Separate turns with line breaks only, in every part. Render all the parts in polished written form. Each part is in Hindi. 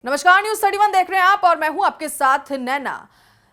नमस्कार, न्यूज 31 देख रहे हैं आप और मैं हूं आपके साथ नैना।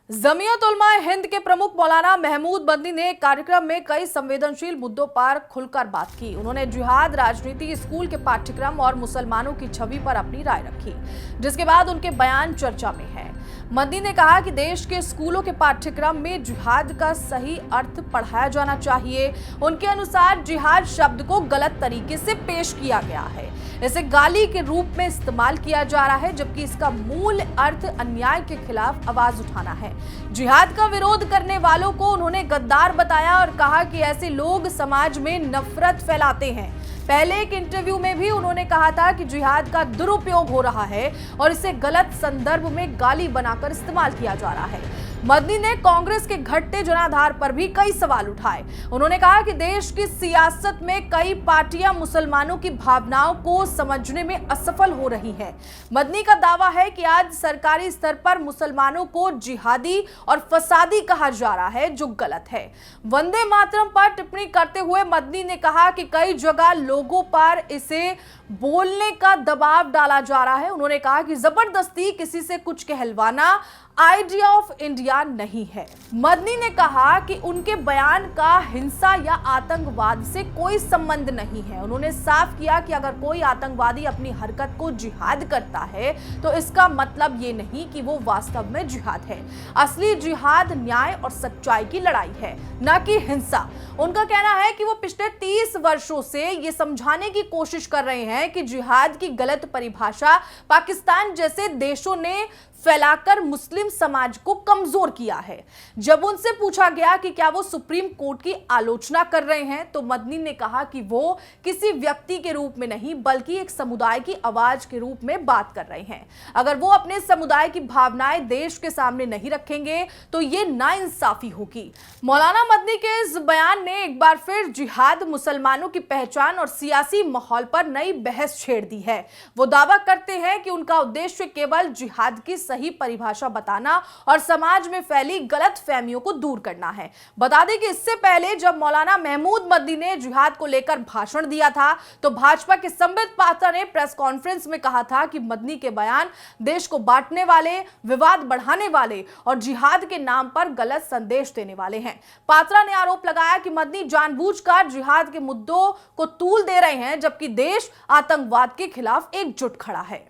जमीयत उलमा हिंद के प्रमुख मौलाना महमूद मदनी ने कार्यक्रम में कई संवेदनशील मुद्दों पर खुलकर बात की। उन्होंने जिहाद, राजनीति, स्कूल के पाठ्यक्रम और मुसलमानों की छवि पर अपनी राय रखी, जिसके बाद उनके बयान चर्चा में है। मदनी ने कहा कि देश के स्कूलों के पाठ्यक्रम में जिहाद का सही अर्थ पढ़ाया जाना चाहिए। उनके अनुसार जिहाद शब्द को गलत तरीके से पेश किया गया है, इसे गाली के रूप में इस्तेमाल किया जा रहा है, जबकि इसका मूल अर्थ अन्याय के खिलाफ आवाज उठाना है। जिहाद का विरोध करने वालों को उन्होंने गद्दार बताया और कहा कि ऐसे लोग समाज में नफरत फैलाते हैं। पहले एक इंटरव्यू में भी उन्होंने कहा था कि जिहाद का दुरुपयोग हो रहा है और इसे गलत संदर्भ में गाली बनाकर इस्तेमाल किया जा रहा है। मदनी ने कांग्रेस के घटते जनाधार पर भी कई सवाल उठाए। उन्होंने कहा कि देश की सियासत में कई पार्टियां मुसलमानों की भावनाओं को समझने में असफल हो रही हैं। मदनी का दावा है कि आज सरकारी स्तर पर मुसलमानों को जिहादी और फसादी कहा जा रहा है, जो गलत है। वंदे मातरम पर टिप्पणी करते हुए मदनी ने कहा कि कई जगह लोगों पर इसे बोलने का दबाव डाला जा रहा है। उन्होंने कहा कि जबरदस्ती किसी से कुछ कहलवाना आइडिया ऑफ इंडिया नहीं है। मदनी ने कहा कि उनके बयान का हिंसा या आतंकवाद से कोई संबंध नहीं है। उन्होंने साफ किया कि अगर कोई आतंकवादी अपनी हरकत को जिहाद करता है तो इसका मतलब ये नहीं कि वो वास्तव में जिहाद है। असली जिहाद न्याय और सच्चाई की लड़ाई है, न कि हिंसा। उनका कहना है कि वो पिछले 30 वर्षों से ये समझाने की कोशिश कर रहे हैं कि जिहाद की गलत परिभाषा पाकिस्तान जैसे देशों ने फैलाकर मुस्लिम समाज को कमजोर किया है। जब उनसे पूछा गया कि क्या वो सुप्रीम कोर्ट की आलोचना कर रहे हैं, तो मदनी ने कहा कि वो किसी व्यक्ति के रूप में नहीं बल्कि एक समुदाय की आवाज के रूप में बात कर रहे हैं। अगर वो अपने समुदाय की भावनाएं देश के सामने नहीं रखेंगे तो ये नाइंसाफी होगी। मौलाना मदनी के इस बयान ने एक बार फिर जिहाद, मुसलमानों की पहचान और सियासी माहौल पर नई बहस छेड़ दी है। वो दावा करते हैं कि उनका उद्देश्य केवल जिहाद की सही परिभाषा बताना और समाज में फैली गलतफहमियों को दूर करना है। बता दें कि इससे पहले जब मौलाना महमूद मदनी ने जिहाद को लेकर भाषण दिया था तो भाजपा के संबित पात्रा ने प्रेस कॉन्फ्रेंस में कहा था कि मदनी के बयान देश को बांटने वाले, विवाद बढ़ाने वाले और जिहाद के नाम पर गलत संदेश देने वाले हैं। पात्रा ने आरोप लगाया कि मदनी जानबूझकर जिहाद के मुद्दों को तूल दे रहे हैं, जबकि देश आतंकवाद के खिलाफ एकजुट खड़ा है।